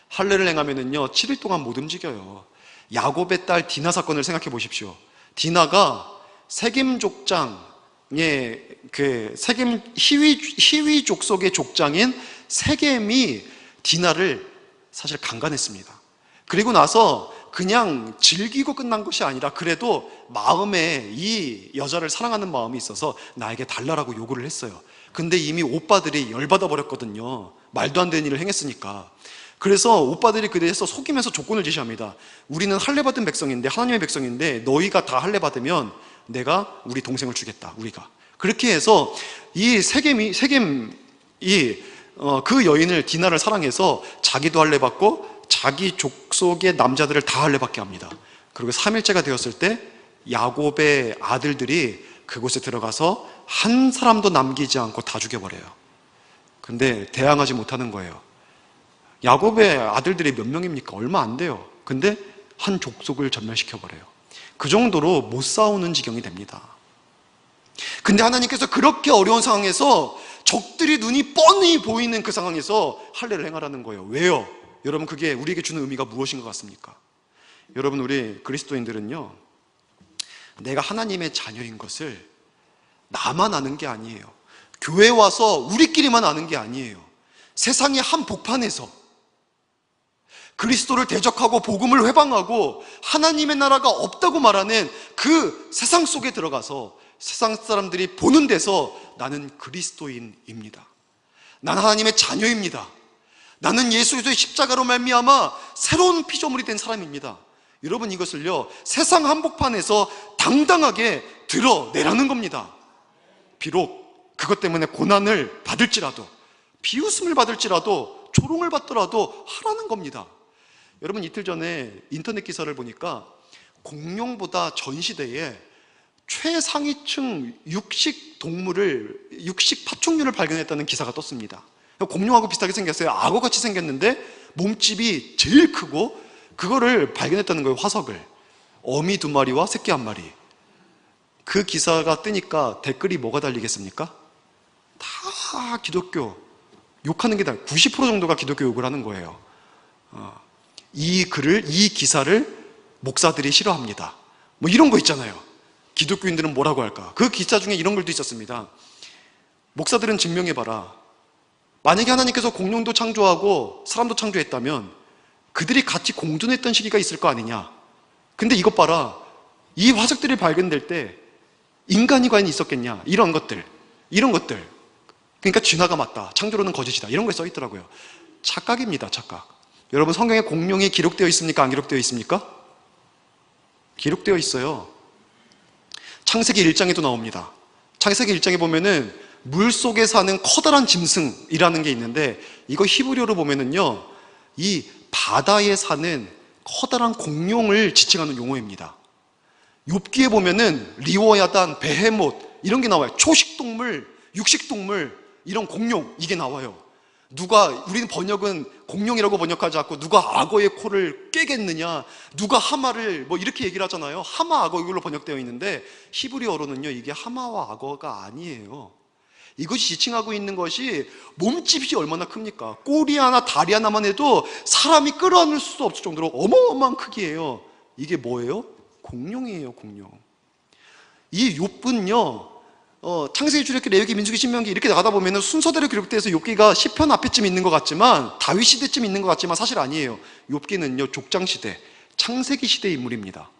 할례를 행하면은요 7일 동안 못 움직여요. 야곱의 딸 디나 사건을 생각해 보십시오. 디나가 세겜 족장의 세겜 히위 족속의 족장인 세겜이 디나를 사실 강간했습니다. 그리고 나서 그냥 즐기고 끝난 것이 아니라 그래도 마음에 이 여자를 사랑하는 마음이 있어서 나에게 달라라고 요구를 했어요. 근데 이미 오빠들이 열받아 버렸거든요. 말도 안 되는 일을 행했으니까. 그래서 오빠들이 그래서 속이면서 조건을 제시합니다. 우리는 할례 받은 백성인데, 하나님의 백성인데 너희가 다 할례 받으면 내가 우리 동생을 주겠다, 우리가. 그렇게 해서 이 세겜이 그 여인을, 디나를 사랑해서 자기도 할례 받고 자기 족속의 남자들을 다 할례 받게 합니다. 그리고 3일째가 되었을 때 야곱의 아들들이 그곳에 들어가서 한 사람도 남기지 않고 다 죽여버려요. 근데 대항하지 못하는 거예요. 야곱의 아들들이 몇 명입니까? 얼마 안 돼요. 근데 한 족속을 전멸시켜버려요. 그 정도로 못 싸우는 지경이 됩니다. 근데 하나님께서 그렇게 어려운 상황에서 적들이 눈이 뻔히 보이는 그 상황에서 할례를 행하라는 거예요. 왜요? 여러분, 그게 우리에게 주는 의미가 무엇인 것 같습니까? 여러분, 우리 그리스도인들은요, 내가 하나님의 자녀인 것을 나만 아는 게 아니에요. 교회 와서 우리끼리만 아는 게 아니에요. 세상의 한 복판에서 그리스도를 대적하고 복음을 회방하고 하나님의 나라가 없다고 말하는 그 세상 속에 들어가서 세상 사람들이 보는 데서 나는 그리스도인입니다. 나는 하나님의 자녀입니다. 나는 예수 그리스도의 십자가로 말미암아 새로운 피조물이 된 사람입니다. 여러분, 이것을요 세상 한복판에서 당당하게 드러내라는 겁니다. 비록 그것 때문에 고난을 받을지라도, 비웃음을 받을지라도, 조롱을 받더라도 하라는 겁니다. 여러분, 이틀 전에 인터넷 기사를 보니까 공룡보다 전 시대에 최상위층 육식 파충류를 발견했다는 기사가 떴습니다. 공룡하고 비슷하게 생겼어요. 악어같이 생겼는데 몸집이 제일 크고, 그거를 발견했다는 거예요. 화석을. 어미 2마리와 새끼 1마리. 그 기사가 뜨니까 댓글이 뭐가 달리겠습니까? 다 기독교 욕하는 게 90% 정도가 기독교 욕을 하는 거예요. 이 기사를 목사들이 싫어합니다. 뭐 이런 거 있잖아요. 기독교인들은 뭐라고 할까? 그 기사 중에 이런 글도 있었습니다. 목사들은 증명해봐라. 만약에 하나님께서 공룡도 창조하고 사람도 창조했다면 그들이 같이 공존했던 시기가 있을 거 아니냐. 근데 이것 봐라. 이 화석들이 발견될 때 인간이 과연 있었겠냐. 이런 것들. 그러니까 진화가 맞다. 창조론은 거짓이다. 이런 거에 써 있더라고요. 착각입니다. 착각. 여러분, 성경에 공룡이 기록되어 있습니까? 안 기록되어 있습니까? 기록되어 있어요. 창세기 1장에도 나옵니다. 창세기 1장에 보면은 물속에 사는 커다란 짐승이라는 게 있는데, 이거 히브리어로 보면은요, 이 바다에 사는 커다란 공룡을 지칭하는 용어입니다. 욥기에 보면은 리워야단, 베헤못 이런 게 나와요. 초식동물, 육식동물, 이런 공룡, 이게 나와요. 우리는 번역은 공룡이라고 번역하지 않고 누가 악어의 코를 깨겠느냐, 누가 하마를 뭐 이렇게 얘기를 하잖아요. 하마, 악어 이걸로 번역되어 있는데 히브리어로는요, 이게 하마와 악어가 아니에요. 이것이 지칭하고 있는 것이 몸집이 얼마나 큽니까? 꼬리 하나, 다리 하나만 해도 사람이 끌어안을 수 없을 정도로 어마어마한 크기예요. 이게 뭐예요? 공룡이에요, 공룡. 이 욥은요, 창세기, 출애굽기, 레위기, 민수기, 신명기 이렇게 나가다 보면 순서대로 기록돼서 욥기가 시편 앞에쯤 있는 것 같지만, 다윗 시대쯤 있는 것 같지만 사실 아니에요. 욥기는요, 족장 시대, 창세기 시대의 인물입니다.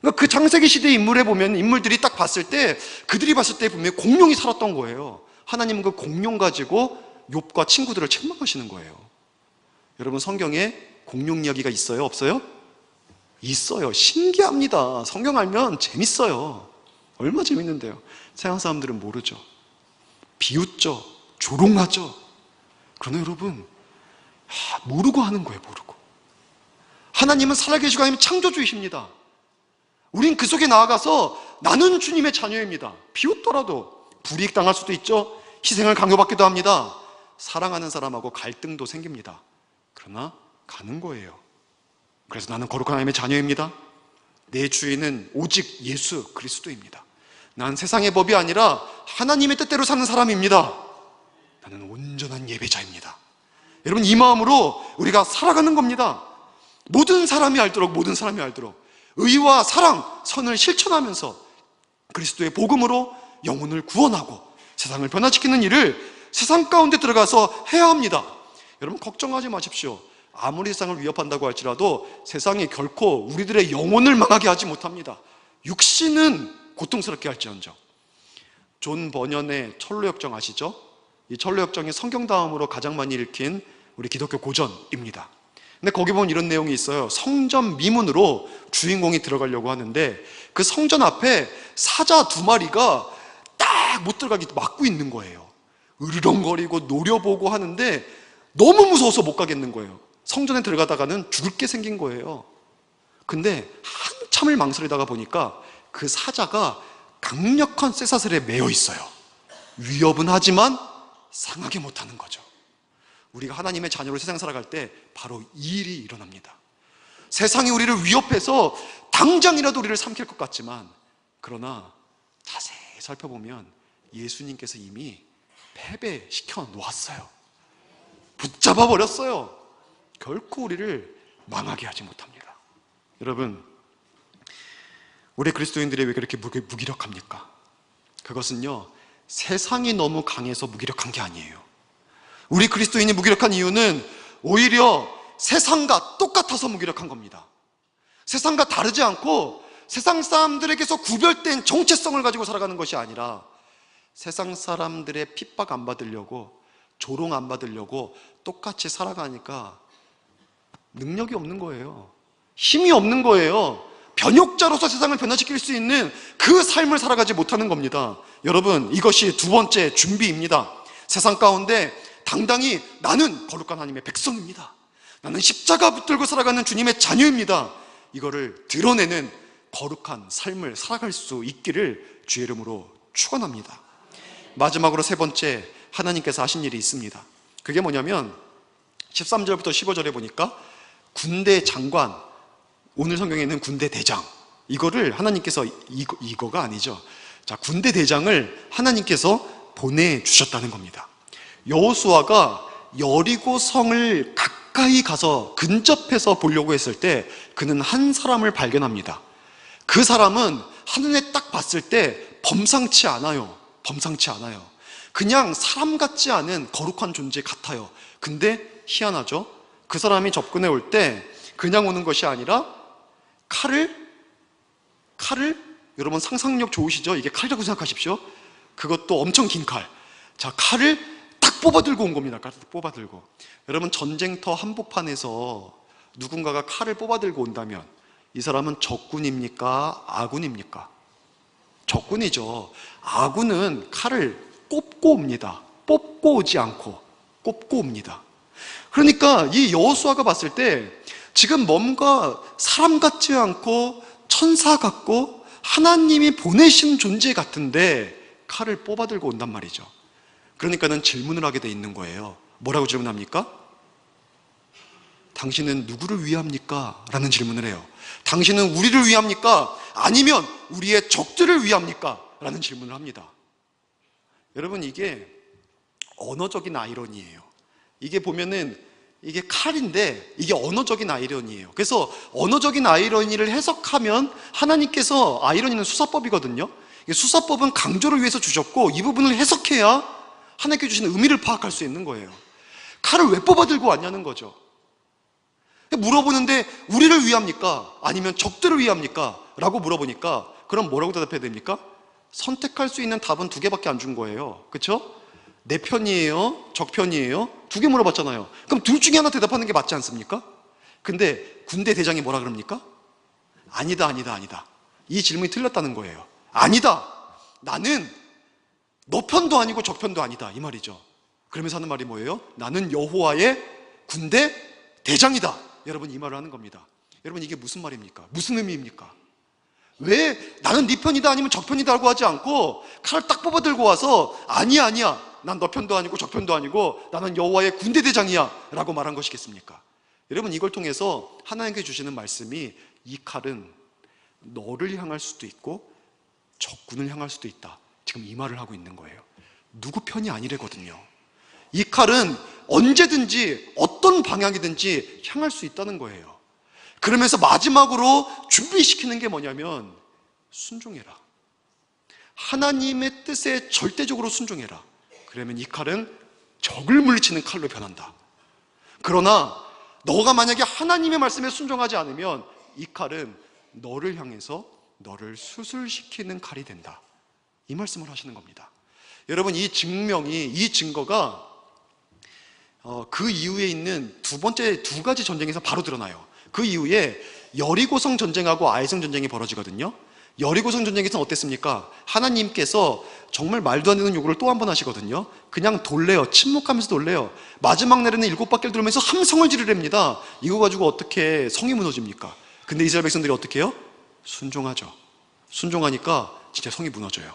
그러니까 그 창세기 시대의 인물에 보면 인물들이 딱 봤을 때, 그들이 봤을 때 분명히 공룡이 살았던 거예요. 하나님은 그 공룡 가지고 욥과 친구들을 책망하시는 거예요. 여러분, 성경에 공룡 이야기가 있어요? 없어요? 있어요. 신기합니다. 성경 알면 재밌어요. 얼마나 재밌는데요. 세상 사람들은 모르죠. 비웃죠. 조롱하죠. 그러나 여러분, 모르고 하는 거예요. 모르고. 하나님은 살아계시고 하나님은 창조주이십니다. 우린 그 속에 나아가서 나는 주님의 자녀입니다. 비웃더라도 불이익당할 수도 있죠. 희생을 강요받기도 합니다. 사랑하는 사람하고 갈등도 생깁니다. 그러나 가는 거예요. 그래서 나는 거룩한 하나님의 자녀입니다. 내 주인은 오직 예수 그리스도입니다. 난 세상의 법이 아니라 하나님의 뜻대로 사는 사람입니다. 나는 온전한 예배자입니다. 여러분, 이 마음으로 우리가 살아가는 겁니다. 모든 사람이 알도록 의와 사랑, 선을 실천하면서 그리스도의 복음으로 영혼을 구원하고 세상을 변화시키는 일을 세상 가운데 들어가서 해야 합니다. 여러분, 걱정하지 마십시오. 아무리 세상을 위협한다고 할지라도 세상이 결코 우리들의 영혼을 망하게 하지 못합니다. 육신은 고통스럽게 할지언정. 존 버년의 철로역정 아시죠? 이 철로역정이 성경 다음으로 가장 많이 읽힌 우리 기독교 고전입니다. 근데 거기 보면 이런 내용이 있어요. 성전 미문으로 주인공이 들어가려고 하는데 그 성전 앞에 사자 2마리가 딱 못 들어가게 막고 있는 거예요. 으르렁거리고 노려보고 하는데 너무 무서워서 못 가겠는 거예요. 성전에 들어가다가는 죽을 게 생긴 거예요. 근데 한참을 망설이다가 보니까 그 사자가 강력한 쇠사슬에 매여 있어요. 위협은 하지만 상하게 못하는 거죠. 우리가 하나님의 자녀로 세상 살아갈 때 바로 이 일이 일어납니다. 세상이 우리를 위협해서 당장이라도 우리를 삼킬 것 같지만, 그러나 자세히 살펴보면 예수님께서 이미 패배시켜 놓았어요. 붙잡아 버렸어요. 결코 우리를 망하게 하지 못합니다. 여러분, 우리 그리스도인들이 왜 그렇게 무기력합니까? 그것은요, 세상이 너무 강해서 무기력한 게 아니에요. 우리 그리스도인이 무기력한 이유는 오히려 세상과 똑같아서 무기력한 겁니다. 세상과 다르지 않고 세상 사람들에게서 구별된 정체성을 가지고 살아가는 것이 아니라 세상 사람들의 핍박 안 받으려고, 조롱 안 받으려고 똑같이 살아가니까 능력이 없는 거예요. 힘이 없는 거예요. 변혁자로서 세상을 변화시킬 수 있는 그 삶을 살아가지 못하는 겁니다. 여러분, 이것이 두 번째 준비입니다. 세상 가운데 당당히 나는 거룩한 하나님의 백성입니다, 나는 십자가 붙들고 살아가는 주님의 자녀입니다, 이거를 드러내는 거룩한 삶을 살아갈 수 있기를 주의 이름으로 축원합니다. 마지막으로 세 번째, 하나님께서 하신 일이 있습니다. 그게 뭐냐면 13절부터 15절에 보니까 군대 장관, 오늘 성경에 있는 군대 대장, 이거를 하나님께서 이거가 아니죠. 자, 군대 대장을 하나님께서 보내주셨다는 겁니다. 여호수아가 여리고 성을 가까이 가서 근접해서 보려고 했을 때 그는 한 사람을 발견합니다. 그 사람은 한눈에 딱 봤을 때 범상치 않아요. 범상치 않아요. 그냥 사람 같지 않은 거룩한 존재 같아요. 근데 희한하죠? 그 사람이 접근해 올 때 그냥 오는 것이 아니라 칼을 여러분 상상력 좋으시죠? 이게 칼이라고 생각하십시오. 그것도 엄청 긴 칼. 자, 칼을 딱 뽑아 들고 온 겁니다. 칼을 뽑아 들고. 여러분, 전쟁터 한복판에서 누군가가 칼을 뽑아 들고 온다면 이 사람은 적군입니까? 아군입니까? 적군이죠. 아군은 칼을 꼽고 옵니다. 뽑고 오지 않고 꼽고 옵니다. 그러니까 이 여호수아가 봤을 때 지금 뭔가 사람 같지 않고 천사 같고 하나님이 보내신 존재 같은데 칼을 뽑아 들고 온단 말이죠. 그러니까는 질문을 하게 돼 있는 거예요. 뭐라고 질문합니까? 당신은 누구를 위합니까? 라는 질문을 해요. 당신은 우리를 위합니까? 아니면 우리의 적들을 위합니까? 라는 질문을 합니다. 여러분, 이게 언어적인 아이러니예요. 이게 보면은 이게 칼인데 이게 언어적인 아이러니예요. 그래서 언어적인 아이러니를 해석하면 하나님께서, 아이러니는 수사법이거든요. 수사법은 강조를 위해서 주셨고 이 부분을 해석해야 하나님께 주시는 의미를 파악할 수 있는 거예요. 칼을 왜 뽑아 들고 왔냐는 거죠. 물어보는데 우리를 위합니까? 아니면 적들을 위합니까? 라고 물어보니까 그럼 뭐라고 대답해야 됩니까? 선택할 수 있는 답은 두 개밖에 안 준 거예요. 그렇죠? 내 편이에요? 적 편이에요? 두 개 물어봤잖아요. 그럼 둘 중에 하나 대답하는 게 맞지 않습니까? 근데 군대 대장이 뭐라 그럽니까? 아니다, 아니다, 아니다. 이 질문이 틀렸다는 거예요. 아니다, 나는 너 편도 아니고 적 편도 아니다, 이 말이죠. 그러면서 하는 말이 뭐예요? 나는 여호와의 군대 대장이다. 여러분, 이 말을 하는 겁니다. 여러분, 이게 무슨 말입니까? 무슨 의미입니까? 왜 나는 네 편이다 아니면 적 편이다라고 하지 않고 칼을 딱 뽑아 들고 와서 아니야, 난 너 편도 아니고 적 편도 아니고 나는 여호와의 군대 대장이야 라고 말한 것이겠습니까? 여러분, 이걸 통해서 하나님께 주시는 말씀이 이 칼은 너를 향할 수도 있고 적군을 향할 수도 있다, 지금 이 말을 하고 있는 거예요. 누구 편이 아니래거든요. 이 칼은 언제든지 어떤 방향이든지 향할 수 있다는 거예요. 그러면서 마지막으로 준비시키는 게 뭐냐면 순종해라. 하나님의 뜻에 절대적으로 순종해라. 그러면 이 칼은 적을 물리치는 칼로 변한다. 그러나 너가 만약에 하나님의 말씀에 순종하지 않으면 이 칼은 너를 향해서 너를 수술시키는 칼이 된다, 이 말씀을 하시는 겁니다. 여러분, 이 증거가 그 이후에 있는 두 가지 전쟁에서 바로 드러나요. 그 이후에 여리고성 전쟁하고 아이성 전쟁이 벌어지거든요. 여리고성 전쟁에서는 어땠습니까? 하나님께서 정말 말도 안 되는 요구를 또 한 번 하시거든요. 그냥 돌래요. 침묵하면서 돌래요. 마지막 날에는 7바퀴를 돌면서 함성을 지르랍니다. 이거 가지고 어떻게 성이 무너집니까? 근데 이스라엘 백성들이 어떻게 해요? 순종하죠. 순종하니까 진짜 성이 무너져요.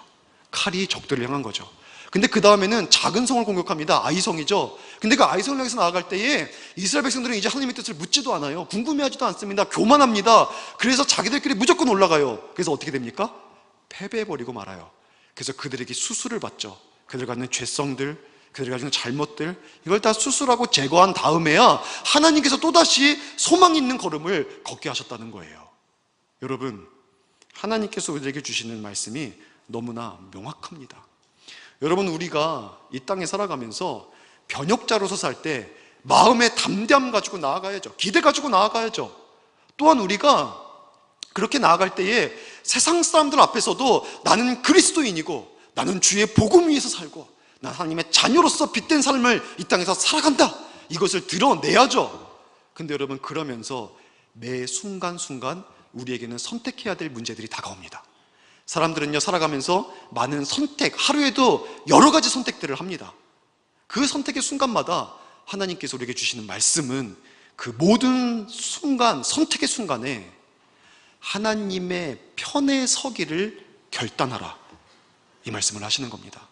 칼이 적들을 향한 거죠. 근데 그 다음에는 작은 성을 공격합니다. 아이성이죠. 근데 그 아이성을 향해서 나아갈 때에 이스라엘 백성들은 이제 하나님의 뜻을 묻지도 않아요. 궁금해하지도 않습니다. 교만합니다. 그래서 자기들끼리 무조건 올라가요. 그래서 어떻게 됩니까? 패배해버리고 말아요. 그래서 그들에게 수술을 받죠. 그들 가지고 있는 죄성들, 그들 가지고 있는 잘못들, 이걸 다 수술하고 제거한 다음에야 하나님께서 또다시 소망 있는 걸음을 걷게 하셨다는 거예요. 여러분, 하나님께서 우리에게 주시는 말씀이 너무나 명확합니다. 여러분, 우리가 이 땅에 살아가면서 변혁자로서 살 때 마음의 담대함 가지고 나아가야죠. 기대 가지고 나아가야죠. 또한 우리가 그렇게 나아갈 때에 세상 사람들 앞에서도 나는 그리스도인이고 나는 주의 복음 위에서 살고 난 하나님의 자녀로서 빛된 삶을 이 땅에서 살아간다, 이것을 드러내야죠. 근데 여러분, 그러면서 매 순간순간 우리에게는 선택해야 될 문제들이 다가옵니다. 사람들은요, 살아가면서 많은 선택, 하루에도 여러 가지 선택들을 합니다. 그 선택의 순간마다 하나님께서 우리에게 주시는 말씀은 그 모든 순간, 선택의 순간에 하나님의 편에 서기를 결단하라, 이 말씀을 하시는 겁니다.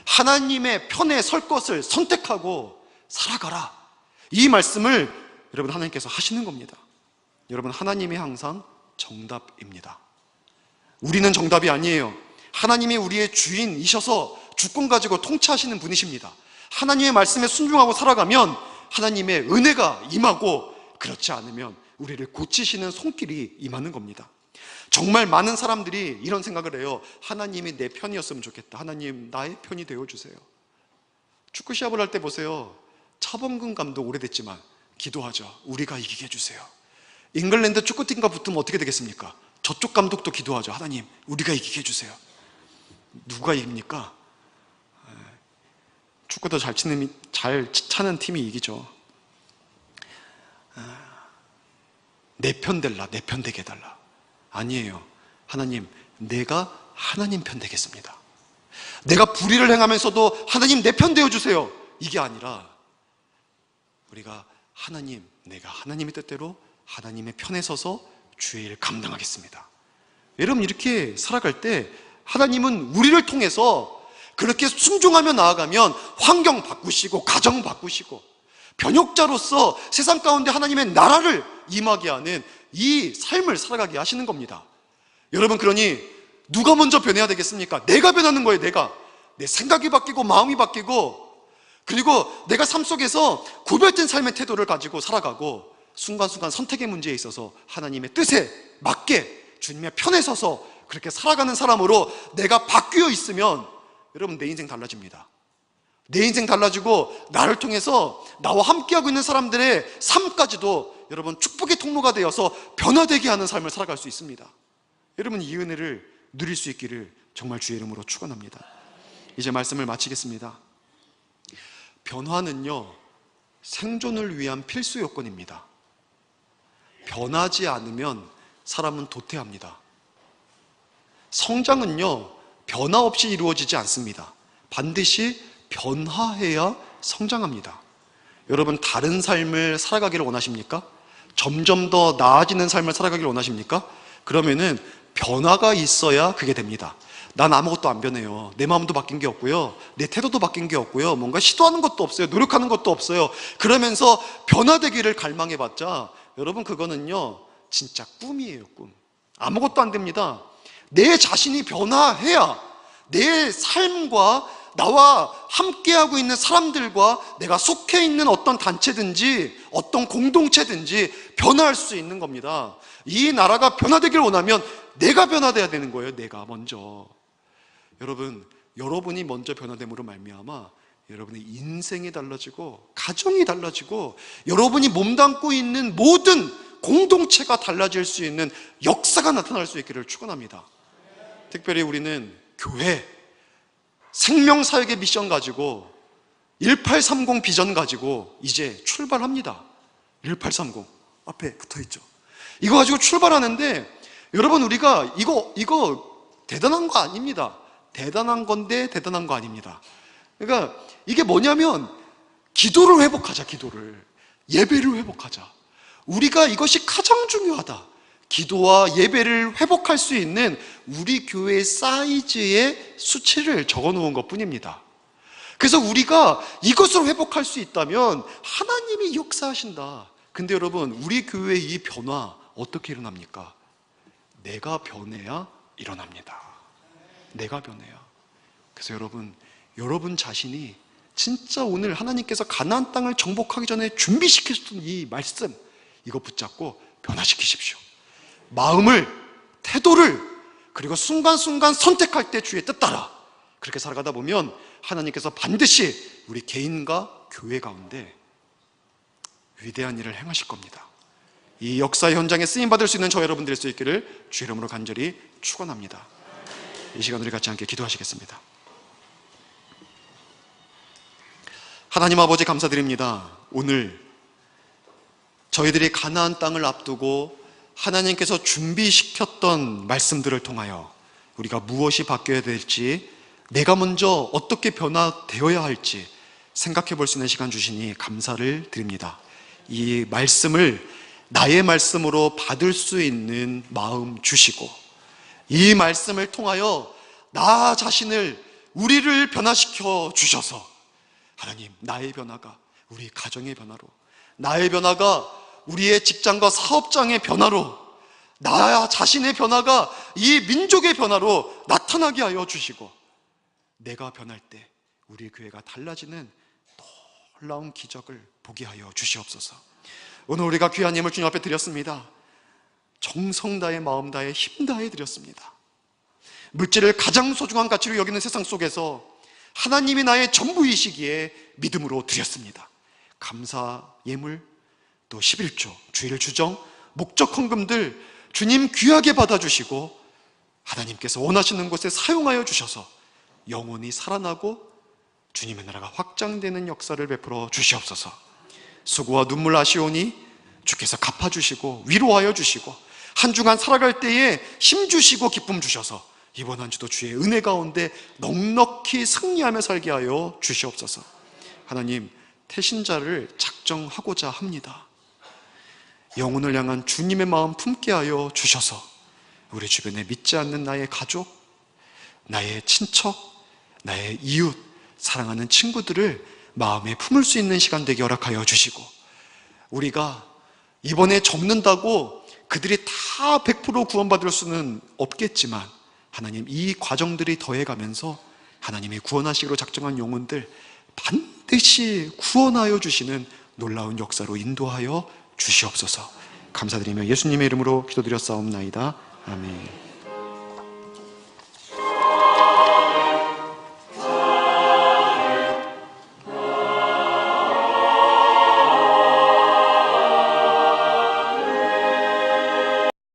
하나님의 편에 설 것을 선택하고 살아가라, 이 말씀을 여러분 하나님께서 하시는 겁니다. 여러분, 하나님이 항상 정답입니다. 우리는 정답이 아니에요. 하나님이 우리의 주인이셔서 주권 가지고 통치하시는 분이십니다. 하나님의 말씀에 순종하고 살아가면 하나님의 은혜가 임하고, 그렇지 않으면 우리를 고치시는 손길이 임하는 겁니다. 정말 많은 사람들이 이런 생각을 해요. 하나님이 내 편이었으면 좋겠다. 하나님, 나의 편이 되어주세요. 축구 시합을 할 때 보세요. 차범근 감독 오래됐지만 기도하죠. 우리가 이기게 해주세요. 잉글랜드 축구팀과 붙으면 어떻게 되겠습니까? 저쪽 감독도 기도하죠. 하나님, 우리가 이기게 해주세요. 누가 이깁니까? 축구도 잘 차는 팀이 이기죠. 내 편 될라, 내 편 되게 해달라. 아니에요. 하나님, 내가 하나님 편 되겠습니다. 내가 불의를 행하면서도 하나님 내 편 되어주세요, 이게 아니라 우리가 하나님, 내가 하나님의 뜻대로 하나님의 편에 서서 주의 일을 감당하겠습니다. 여러분, 이렇게 살아갈 때 하나님은 우리를 통해서 그렇게 순종하며 나아가면 환경 바꾸시고 가정 바꾸시고 변혁자로서 세상 가운데 하나님의 나라를 임하게 하는 이 삶을 살아가게 하시는 겁니다. 여러분, 그러니 누가 먼저 변해야 되겠습니까? 내가 변하는 거예요. 내 생각이 바뀌고 마음이 바뀌고, 그리고 내가 삶 속에서 구별된 삶의 태도를 가지고 살아가고, 순간순간 선택의 문제에 있어서 하나님의 뜻에 맞게 주님의 편에 서서 그렇게 살아가는 사람으로 내가 바뀌어 있으면 여러분, 내 인생 달라집니다. 내 인생 달라지고 나를 통해서 나와 함께하고 있는 사람들의 삶까지도 여러분 축복의 통로가 되어서 변화되게 하는 삶을 살아갈 수 있습니다. 여러분, 이 은혜를 누릴 수 있기를 정말 주의 이름으로 축원합니다. 이제 말씀을 마치겠습니다. 변화는요, 생존을 위한 필수 요건입니다. 변하지 않으면 사람은 도태합니다. 성장은요, 변화 없이 이루어지지 않습니다. 반드시 변화해야 성장합니다. 여러분, 다른 삶을 살아가기를 원하십니까? 점점 더 나아지는 삶을 살아가기를 원하십니까? 그러면은 변화가 있어야 그게 됩니다. 난 아무것도 안 변해요. 내 마음도 바뀐 게 없고요, 내 태도도 바뀐 게 없고요, 뭔가 시도하는 것도 없어요, 노력하는 것도 없어요. 그러면서 변화되기를 갈망해봤자 여러분, 그거는요 진짜 꿈이에요, 꿈. 아무것도 안 됩니다. 내 자신이 변화해야 내 삶과 나와 함께하고 있는 사람들과 내가 속해 있는 어떤 단체든지 어떤 공동체든지 변화할 수 있는 겁니다. 이 나라가 변화되길 원하면 내가 변화돼야 되는 거예요. 내가 먼저. 여러분, 여러분이 먼저 변화됨으로 말미암아 여러분의 인생이 달라지고 가정이 달라지고 여러분이 몸담고 있는 모든 공동체가 달라질 수 있는 역사가 나타날 수 있기를 축원합니다. 특별히 우리는 교회 생명사역의 미션 가지고 1830 비전 가지고 이제 출발합니다. 1830 앞에 붙어있죠. 이거 가지고 출발하는데 여러분, 우리가 이거 대단한 거 아닙니다. 대단한 건데 대단한 거 아닙니다. 그러니까 이게 뭐냐면 기도를 회복하자. 기도를, 예배를 회복하자. 우리가 이것이 가장 중요하다. 기도와 예배를 회복할 수 있는 우리 교회의 사이즈의 수치를 적어 놓은 것 뿐입니다. 그래서 우리가 이것을 회복할 수 있다면 하나님이 역사하신다. 근데 여러분, 우리 교회의 이 변화 어떻게 일어납니까? 내가 변해야 일어납니다. 내가 변해야. 그래서 여러분 자신이 진짜 오늘 하나님께서 가나안 땅을 정복하기 전에 준비시키셨던 이 말씀, 이거 붙잡고 변화시키십시오. 마음을, 태도를, 그리고 순간순간 선택할 때 주의 뜻 따라 그렇게 살아가다 보면 하나님께서 반드시 우리 개인과 교회 가운데 위대한 일을 행하실 겁니다. 이 역사의 현장에 쓰임받을 수 있는 저 여러분 될 수 있기를 주의 이름으로 간절히 축원합니다. 이 시간 우리 같이 함께 기도하시겠습니다. 하나님 아버지, 감사드립니다. 오늘 저희들이 가나안 땅을 앞두고 하나님께서 준비시켰던 말씀들을 통하여 우리가 무엇이 바뀌어야 될지, 내가 먼저 어떻게 변화되어야 할지 생각해 볼 수 있는 시간 주시니 감사를 드립니다. 이 말씀을 나의 말씀으로 받을 수 있는 마음 주시고, 이 말씀을 통하여 나 자신을, 우리를 변화시켜 주셔서, 하나님, 나의 변화가 우리 가정의 변화로, 나의 변화가 우리의 직장과 사업장의 변화로, 나 자신의 변화가 이 민족의 변화로 나타나게 하여 주시고, 내가 변할 때 우리 교회가 달라지는 놀라운 기적을 보게 하여 주시옵소서. 오늘 우리가 귀한 예물 주님 앞에 드렸습니다. 정성 다해, 마음 다해, 힘 다해 드렸습니다. 물질을 가장 소중한 가치로 여기는 세상 속에서 하나님이 나의 전부이시기에 믿음으로 드렸습니다. 감사 예물, 또 11조, 주일 주정, 목적 헌금들 주님 귀하게 받아주시고 하나님께서 원하시는 곳에 사용하여 주셔서 영혼이 살아나고 주님의 나라가 확장되는 역사를 베풀어 주시옵소서. 수고와 눈물 아시오니 주께서 갚아주시고 위로하여 주시고 한 주간 살아갈 때에 힘 주시고 기쁨 주셔서 이번 한 주도 주의 은혜 가운데 넉넉히 승리하며 살게 하여 주시옵소서. 하나님, 태신자를 작정하고자 합니다. 영혼을 향한 주님의 마음 품게 하여 주셔서 우리 주변에 믿지 않는 나의 가족, 나의 친척, 나의 이웃, 사랑하는 친구들을 마음에 품을 수 있는 시간 되게 허락하여 주시고, 우리가 이번에 접는다고 그들이 다 100% 구원받을 수는 없겠지만 하나님, 이 과정들이 더해가면서 하나님이 구원하시기로 작정한 영혼들 반드시 구원하여 주시는 놀라운 역사로 인도하여 주시옵소서. 감사드리며 예수님의 이름으로 기도드렸사옵나이다. 아멘.